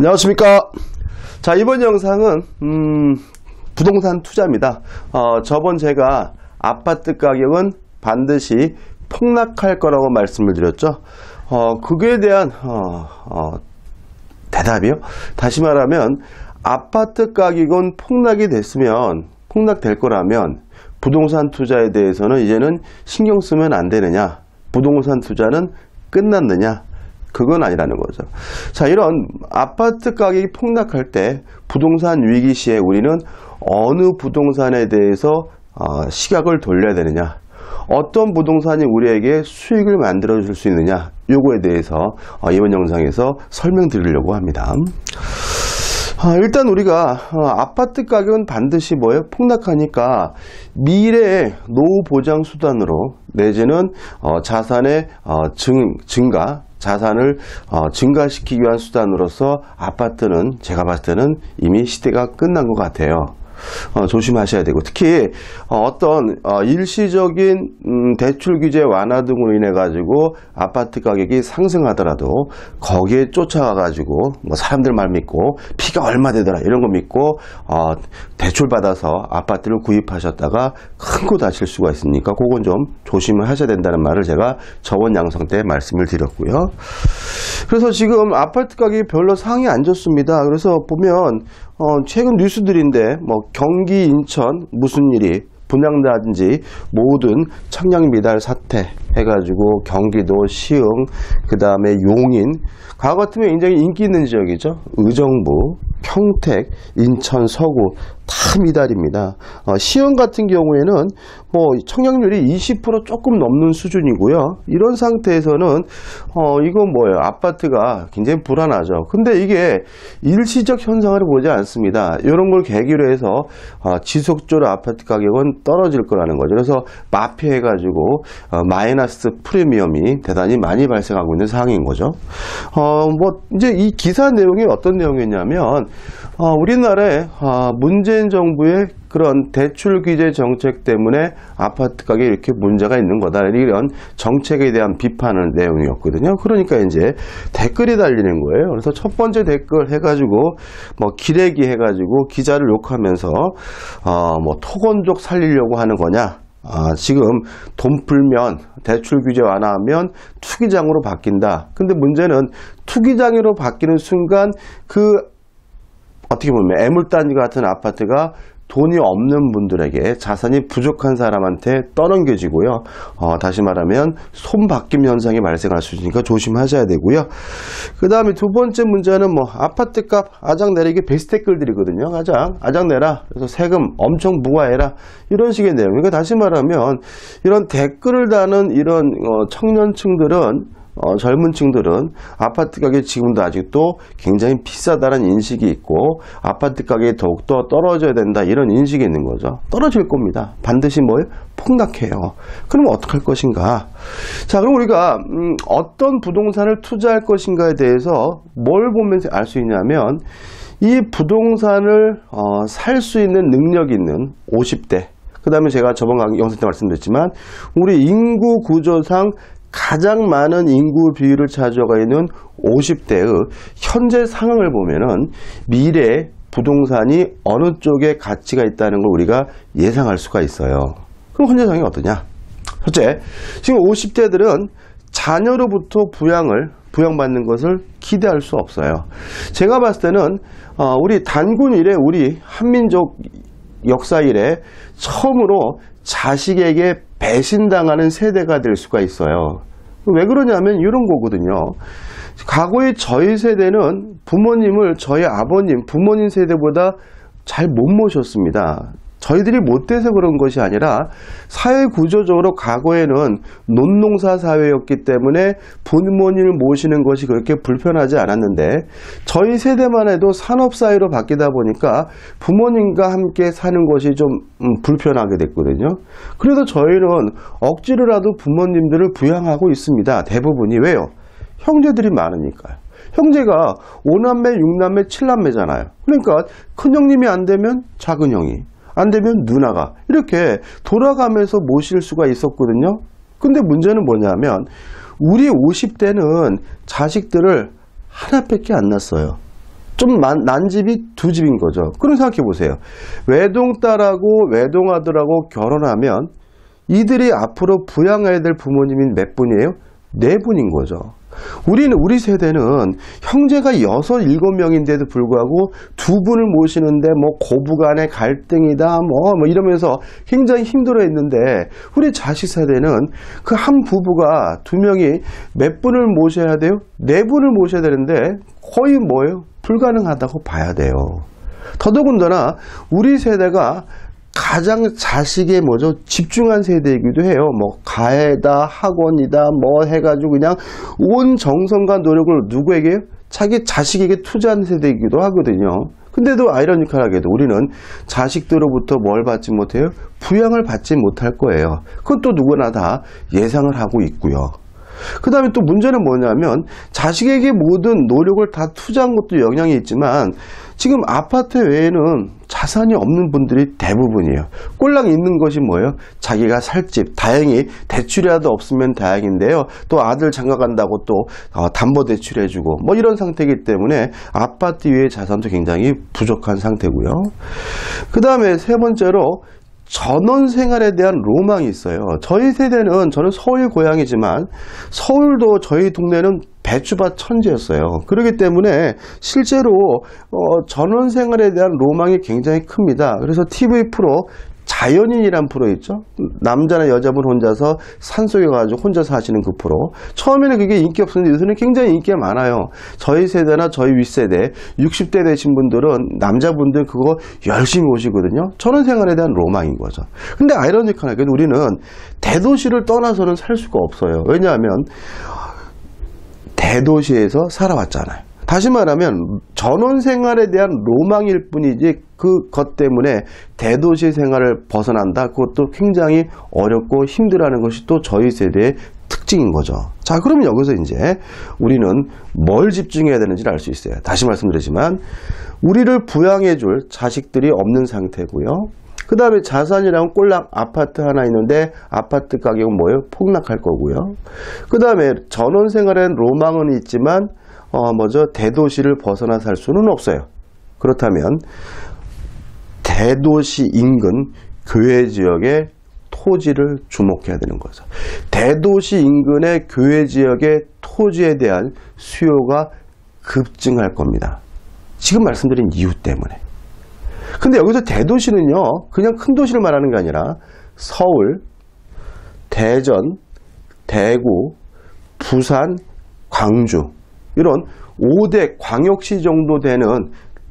안녕하십니까. 자, 이번 영상은 부동산 투자입니다. 저번 제가 아파트 가격은 반드시 폭락할 거라고 말씀을 드렸죠. 그거에 대한 대답이요. 다시 말하면 아파트 가격은 폭락될 거라면 부동산 투자에 대해서는 이제는 신경 쓰면 안 되느냐, 부동산 투자는 끝났느냐, 그건 아니라는 거죠. 자, 이런 아파트 가격이 폭락할 때 부동산 위기 시에 우리는 어느 부동산에 대해서 시각을 돌려야 되느냐, 어떤 부동산이 우리에게 수익을 만들어 줄 수 있느냐, 요거에 대해서 이번 영상에서 설명드리려고 합니다. 일단 우리가 아파트 가격은 반드시 뭐예요? 폭락하니까 미래의 노후 보장 수단으로 내지는 자산의 증가, 자산을 증가시키기 위한 수단으로서 아파트는 제가 봤을 때는 이미 시대가 끝난 것 같아요. 조심하셔야 되고, 특히 어떤 일시적인 대출 규제 완화 등으로 인해 가지고 아파트 가격이 상승하더라도 거기에 쫓아가 가지고 뭐 사람들 말 믿고 피가 얼마 되더라 이런 거 믿고 대출 받아서 아파트를 구입하셨다가 큰 거 다칠 수가 있으니까 그건 좀 조심을 하셔야 된다는 말을 제가 저번 양성 때 말씀을 드렸고요. 그래서 지금 아파트 가격이 별로 상황이 안 좋습니다. 그래서 보면 최근 뉴스들인데 뭐 경기 인천 무슨 일이 분양단지 모든 청약 미달 사태 해가지고 경기도 시흥, 그 다음에 용인, 과거 같으면 굉장히 인기 있는 지역이죠. 의정부, 평택, 인천, 서구 다 미달입니다. 시흥 같은 경우에는 뭐 청약률이 20% 조금 넘는 수준이고요. 이런 상태에서는 이건 뭐예요? 아파트가 굉장히 불안하죠. 근데 이게 일시적 현상을 보지 않습니다. 이런 걸 계기로 해서 지속적으로 아파트 가격은 떨어질 거라는 거죠. 그래서 마피해가지고 마이너스 프리미엄이 대단히 많이 발생하고 있는 상황인 거죠. 뭐 이제 이 기사 내용이 어떤 내용이었냐면 우리나라에 문재인 정부의 그런 대출 규제 정책 때문에 아파트 가격에 이렇게 문제가 있는 거다, 이런 정책에 대한 비판의 내용이었거든요. 그러니까 이제 댓글이 달리는 거예요. 그래서 첫 번째 댓글 해가지고 뭐 기레기 해가지고 기자를 욕하면서 뭐 토건족 살리려고 하는 거냐, 지금 돈 풀면 대출 규제 완화하면 투기장으로 바뀐다. 근데 문제는 투기장으로 바뀌는 순간 어떻게 보면 애물단지 같은 아파트가 돈이 없는 분들에게, 자산이 부족한 사람한테 떠넘겨지고요. 다시 말하면 손바뀜 현상이 발생할 수 있으니까 조심하셔야 되고요. 그 다음에 두 번째 문제는 뭐 아파트 값 아장 내리기 베스트 댓글들이거든요. 아장 내라. 그래서 세금 엄청 부과해라. 이런 식의 내용. 그러니까 다시 말하면 이런 댓글을 다는 이런 청년층들은, 젊은 층들은 아파트 가격이 지금도 아직도 굉장히 비싸다는 인식이 있고 아파트 가격이 더욱더 떨어져야 된다, 이런 인식이 있는 거죠. 떨어질 겁니다. 반드시 뭐예요? 폭락해요. 그럼 어떻게 할 것인가? 자, 그럼 우리가 어떤 부동산을 투자할 것인가에 대해서 뭘 보면서 알 수 있냐면, 이 부동산을 살 수 있는 능력 있는 50대, 그 다음에 제가 저번 영상 때 말씀드렸지만 우리 인구 구조상 가장 많은 인구 비율을 차지하고 있는 50대의 현재 상황을 보면은 미래 부동산이 어느 쪽에 가치가 있다는 걸 우리가 예상할 수가 있어요. 그럼 현재 상황이 어떠냐? 첫째, 지금 50대들은 자녀로부터 부양받는 것을 기대할 수 없어요. 제가 봤을 때는 우리 단군 이래, 우리 한민족 역사 이래 처음으로 자식에게 배신당하는 세대가 될 수가 있어요. 왜 그러냐면 이런 거거든요. 과거의 저희 세대는 부모님을, 저희 아버님, 부모님 세대보다 잘 못 모셨습니다. 저희들이 못돼서 그런 것이 아니라 사회 구조적으로 과거에는 논농사 사회였기 때문에 부모님을 모시는 것이 그렇게 불편하지 않았는데, 저희 세대만 해도 산업사회로 바뀌다 보니까 부모님과 함께 사는 것이 좀 불편하게 됐거든요. 그래서 저희는 억지로라도 부모님들을 부양하고 있습니다. 대부분이. 왜요? 형제들이 많으니까요. 형제가 5남매, 6남매, 7남매잖아요. 그러니까 큰형님이 안 되면 작은형이, 안 되면 누나가 이렇게 돌아가면서 모실 수가 있었거든요. 근데 문제는 뭐냐면 우리 50대는 자식들을 하나밖에 안 낳았어요. 좀 난 집이 두 집인 거죠. 그럼 생각해 보세요. 외동딸하고 외동아들하고 결혼하면 이들이 앞으로 부양해야 될 부모님이 몇 분이에요? 네 분인 거죠. 우리 세대는 형제가 6, 7명인데도 불구하고 두 분을 모시는데 뭐 고부간의 갈등이다 뭐 이러면서 굉장히 힘들어 했는데, 우리 자식 세대는 그 한 부부가 두 명이 몇 분을 모셔야 돼요? 네 분을 모셔야 되는데 거의 뭐예요? 불가능하다고 봐야 돼요. 더더군다나 우리 세대가 가장 자식에 집중한 세대이기도 해요. 뭐 가해다, 학원이다, 뭐 해가지고 그냥 온 정성과 노력을 누구에게? 자기 자식에게 투자한 세대이기도 하거든요. 근데도 아이러니컬하게도 우리는 자식들로부터 뭘 받지 못해요? 부양을 받지 못할 거예요. 그것도 누구나 다 예상을 하고 있고요. 그 다음에 또 문제는 뭐냐면, 자식에게 모든 노력을 다 투자한 것도 영향이 있지만 지금 아파트 외에는 자산이 없는 분들이 대부분이에요. 꼴랑 있는 것이 뭐예요? 자기가 살 집, 다행히 대출이라도 없으면 다행인데요. 또 아들 장가 간다고 또 담보대출 해주고 뭐 이런 상태이기 때문에 아파트 외의 자산도 굉장히 부족한 상태고요. 그 다음에 세 번째로 전원생활에 대한 로망이 있어요. 저희 세대는, 저는 서울 고향이지만 서울도 저희 동네는 배추밭 천지였어요. 그렇기 때문에 실제로 전원생활에 대한 로망이 굉장히 큽니다. 그래서 TV 프로 자연인이란 프로 있죠. 남자나 여자분 혼자서 산속에 가지고 혼자 사시는 그 프로. 처음에는 그게 인기 없었는데 요새는 굉장히 인기가 많아요. 저희 세대나 저희 윗세대 60대 되신 분들은, 남자분들 그거 열심히 오시거든요. 전원생활에 대한 로망인 거죠. 근데 아이러니컬하게도 우리는 대도시를 떠나서는 살 수가 없어요. 왜냐하면 대도시에서 살아왔잖아요. 다시 말하면 전원생활에 대한 로망일 뿐이지 그것 때문에 대도시 생활을 벗어난다, 그것도 굉장히 어렵고 힘들어하는 것이 또 저희 세대의 특징인 거죠. 자, 그러면 여기서 이제 우리는 뭘 집중해야 되는지를 알 수 있어요. 다시 말씀드리지만 우리를 부양해줄 자식들이 없는 상태고요. 그 다음에 자산이라면 꼴랑 아파트 하나 있는데 아파트 가격은 뭐예요? 폭락할 거고요. 그 다음에 전원생활엔 로망은 있지만 대도시를 벗어나 살 수는 없어요. 그렇다면 대도시 인근 교외 지역의 토지를 주목해야 되는 거죠. 대도시 인근의 교외 지역의 토지에 대한 수요가 급증할 겁니다. 지금 말씀드린 이유 때문에. 근데 여기서 대도시는요, 그냥 큰 도시를 말하는 게 아니라 서울, 대전, 대구, 부산, 광주, 이런 5대 광역시 정도 되는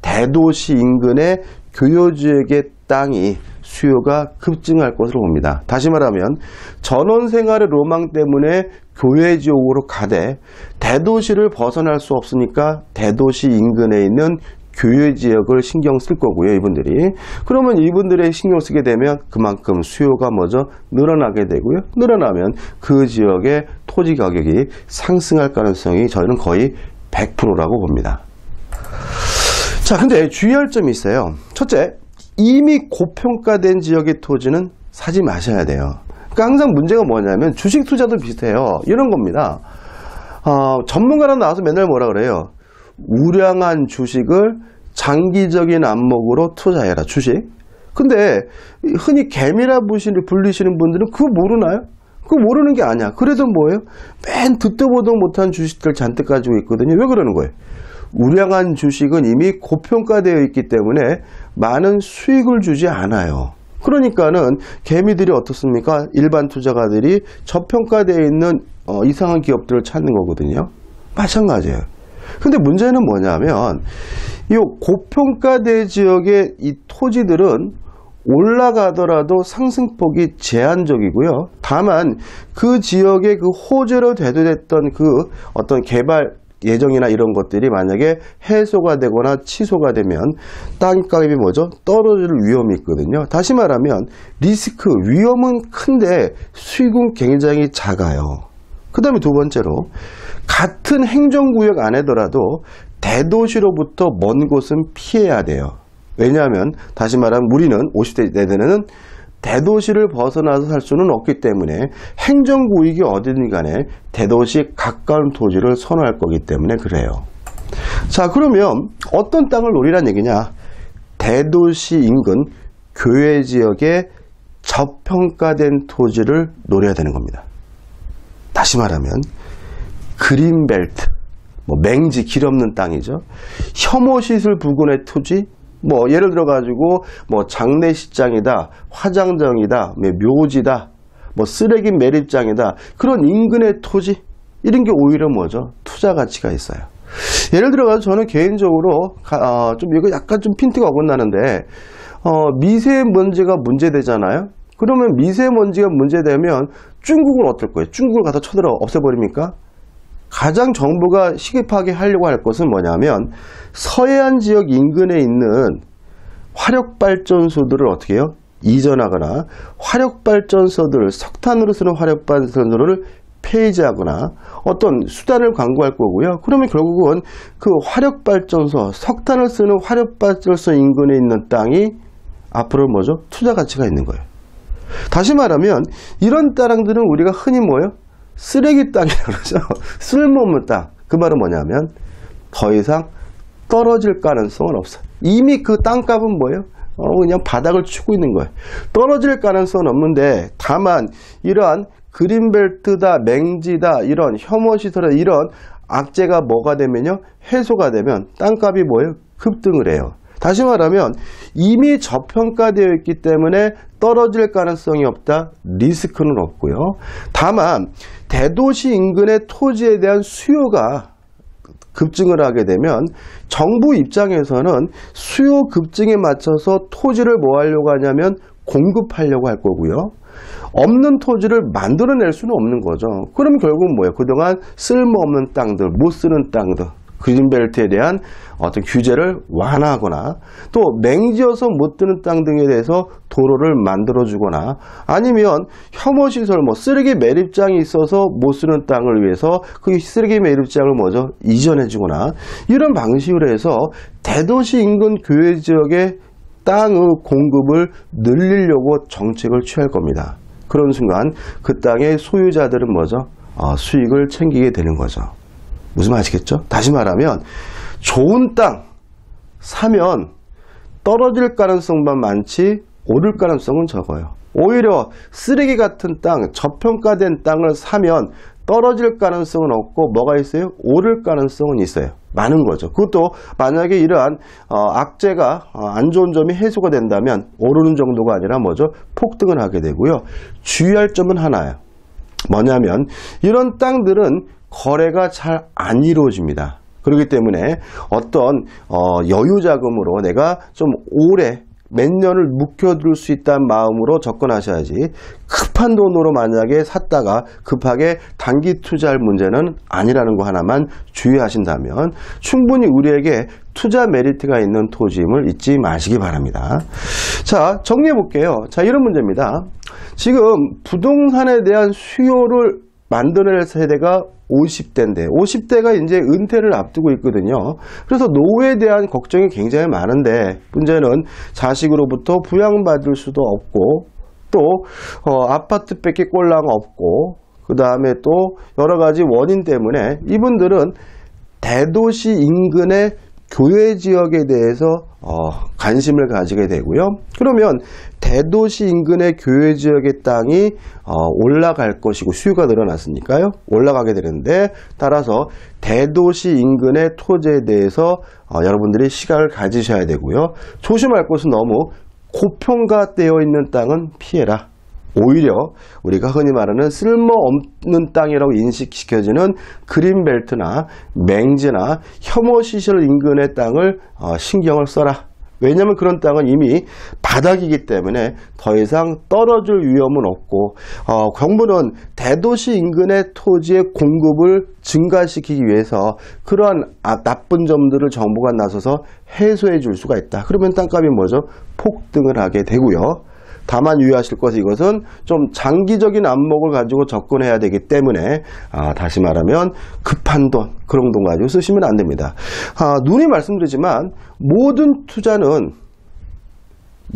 대도시 인근의 교외지역의 땅이 수요가 급증할 것으로 봅니다. 다시 말하면 전원생활의 로망 때문에 교외지역으로 가되 대도시를 벗어날 수 없으니까 대도시 인근에 있는 교외지역을 신경 쓸 거고요, 이분들이. 그러면 이분들의 신경 쓰게 되면 그만큼 수요가 늘어나게 되고요. 늘어나면 그 지역의 토지 가격이 상승할 가능성이 저희는 거의 100%라고 봅니다. 자, 근데 주의할 점이 있어요. 첫째, 이미 고평가된 지역의 토지는 사지 마셔야 돼요. 그러니까 항상 문제가 뭐냐면 주식 투자도 비슷해요. 이런 겁니다. 전문가랑 나와서 맨날 뭐라 그래요? 우량한 주식을 장기적인 안목으로 투자해라, 주식. 근데 흔히 개미라 불리시는 분들은 그거 모르나요? 그거 모르는 게 아니야. 그래도 뭐예요? 맨 듣도 보도 못한 주식들 잔뜩 가지고 있거든요. 왜 그러는 거예요? 우량한 주식은 이미 고평가되어 있기 때문에 많은 수익을 주지 않아요. 그러니까는 개미들이 어떻습니까? 일반 투자가들이 저평가되어 있는 이상한 기업들을 찾는 거거든요. 마찬가지예요. 근데 문제는 뭐냐면 이 고평가대 지역의 이 토지들은 올라가더라도 상승폭이 제한적이고요. 다만 그 지역의 그 호재로 대두됐던 그 어떤 개발 예정이나 이런 것들이 만약에 해소가 되거나 취소가 되면 땅값이 떨어질 위험이 있거든요. 다시 말하면 리스크, 위험은 큰데 수익은 굉장히 작아요. 그 다음에 두 번째로 같은 행정구역 안에더라도 대도시로부터 먼 곳은 피해야 돼요. 왜냐하면 다시 말하면 우리는 50대 세대는 대도시를 벗어나서 살 수는 없기 때문에 행정구역이 어디든 간에 대도시 가까운 토지를 선호할 거기 때문에 그래요. 자, 그러면 어떤 땅을 노리란 얘기냐? 대도시 인근 교외 지역의 저평가된 토지를 노려야 되는 겁니다. 다시 말하면 그린벨트, 맹지, 길 없는 땅이죠. 혐오시설 부근의 토지, 예를 들어 가지고 장례식장이다, 화장정이다, 묘지다, 쓰레기 매립장이다, 그런 인근의 토지, 이런 게 오히려 뭐죠? 투자 가치가 있어요. 예를 들어서 저는 개인적으로 이거 약간 좀 핀트가 어긋나는데 미세먼지가 문제되잖아요. 그러면 미세먼지가 문제되면 중국은 어떨 거예요? 중국을 갖다 쳐들어 없애버립니까? 가장 정부가 시급하게 하려고 할 것은 뭐냐면 서해안 지역 인근에 있는 화력발전소들을 어떻게 해요? 이전하거나 화력발전소들, 석탄으로 쓰는 화력발전소를 폐지하거나 어떤 수단을 강구할 거고요. 그러면 결국은 그 화력발전소, 석탄을 쓰는 화력발전소 인근에 있는 땅이 앞으로 뭐죠? 투자 가치가 있는 거예요. 다시 말하면 이런 땅들은 우리가 흔히 뭐예요? 쓰레기 땅이라고 그러죠. 쓸모없는 땅. 그 말은 뭐냐면 더 이상 떨어질 가능성은 없어요. 이미 그 땅값은 뭐예요? 그냥 바닥을 치고 있는 거예요. 떨어질 가능성은 없는데 다만 이러한 그린벨트다, 맹지다, 이런 혐오시설이다, 이런 악재가 뭐가 되면요? 해소가 되면 땅값이 뭐예요? 급등을 해요. 다시 말하면 이미 저평가되어 있기 때문에 떨어질 가능성이 없다, 리스크는 없고요. 다만 대도시 인근의 토지에 대한 수요가 급증을 하게 되면 정부 입장에서는 수요 급증에 맞춰서 토지를 뭐 하려고 하냐면 공급하려고 할 거고요. 없는 토지를 만들어낼 수는 없는 거죠. 그럼 결국은 뭐예요? 그동안 쓸모없는 땅들, 못 쓰는 땅들, 그린벨트에 대한 어떤 규제를 완화하거나 또 맹지어서 못 드는 땅 등에 대해서 도로를 만들어주거나 아니면 혐오시설, 쓰레기 매립장이 있어서 못 쓰는 땅을 위해서 그 쓰레기 매립장을 뭐죠? 이전해주거나 이런 방식으로 해서 대도시 인근 교외 지역의 땅의 공급을 늘리려고 정책을 취할 겁니다. 그런 순간 그 땅의 소유자들은 뭐죠? 수익을 챙기게 되는 거죠. 무슨 말 아시겠죠? 다시 말하면 좋은 땅 사면 떨어질 가능성만 많지 오를 가능성은 적어요. 오히려 쓰레기 같은 땅, 저평가된 땅을 사면 떨어질 가능성은 없고 뭐가 있어요? 오를 가능성은 있어요. 많은 거죠. 그것도 만약에 이러한 악재가 안 좋은 점이 해소가 된다면 오르는 정도가 아니라 뭐죠? 폭등을 하게 되고요. 주의할 점은 하나예요. 뭐냐면 이런 땅들은 거래가 잘 안 이루어집니다. 그렇기 때문에 어떤 여유 자금으로 내가 좀 오래 몇 년을 묵혀둘 수 있다는 마음으로 접근하셔야지 급한 돈으로 만약에 샀다가 급하게 단기 투자할 문제는 아니라는 거 하나만 주의하신다면 충분히 우리에게 투자 메리트가 있는 토지임을 잊지 마시기 바랍니다. 자, 정리해 볼게요. 자, 이런 문제입니다. 지금 부동산에 대한 수요를 만들어낼 세대가 50대인데 50대가 이제 은퇴를 앞두고 있거든요. 그래서 노후에 대한 걱정이 굉장히 많은데 문제는 자식으로부터 부양받을 수도 없고 또 아파트밖에 꼴랑 없고 그 다음에 또 여러 가지 원인 때문에 이분들은 대도시 인근의 교외 지역에 대해서 관심을 가지게 되고요. 그러면 대도시 인근의 교외 지역의 땅이 올라갈 것이고 수요가 늘어났으니까요. 올라가게 되는데 따라서 대도시 인근의 토지에 대해서 여러분들이 시각을 가지셔야 되고요. 조심할 것은 너무 고평가되어 있는 땅은 피해라. 오히려 우리가 흔히 말하는 쓸모없는 땅이라고 인식시켜지는 그린벨트나 맹지나 혐오시설 인근의 땅을 신경을 써라. 왜냐하면 그런 땅은 이미 바닥이기 때문에 더 이상 떨어질 위험은 없고 정부는 대도시 인근의 토지의 공급을 증가시키기 위해서 그러한 나쁜 점들을 정부가 나서서 해소해 줄 수가 있다. 그러면 땅값이 뭐죠? 폭등을 하게 되고요. 다만 유의하실 것은 이것은 좀 장기적인 안목을 가지고 접근해야 되기 때문에 다시 말하면 급한 돈, 그런 돈 가지고 쓰시면 안 됩니다. 누누이 말씀드리지만 모든 투자는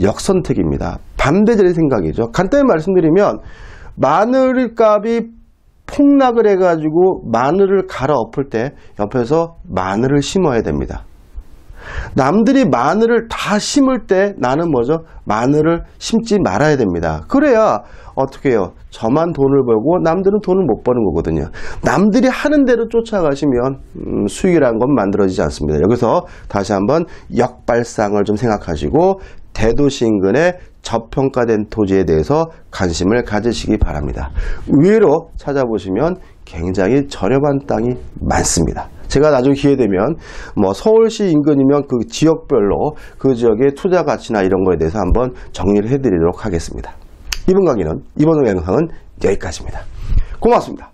역선택입니다. 반대적인 생각이죠. 간단히 말씀드리면 마늘 값이 폭락을 해가지고 마늘을 갈아 엎을 때 옆에서 마늘을 심어야 됩니다. 남들이 마늘을 다 심을 때 나는 뭐죠? 마늘을 심지 말아야 됩니다. 그래야 어떻게 해요? 저만 돈을 벌고 남들은 돈을 못 버는 거거든요. 남들이 하는 대로 쫓아가시면 수익이라는 건 만들어지지 않습니다. 여기서 다시 한번 역발상을 좀 생각하시고 대도시 인근의 저평가된 토지에 대해서 관심을 가지시기 바랍니다. 의외로 찾아보시면 굉장히 저렴한 땅이 많습니다. 제가 나중에 기회 되면 뭐 서울시 인근이면 그 지역별로 그 지역의 투자 가치나 이런 거에 대해서 한번 정리를 해드리도록 하겠습니다. 이번 강의는, 이번 영상은 여기까지입니다. 고맙습니다.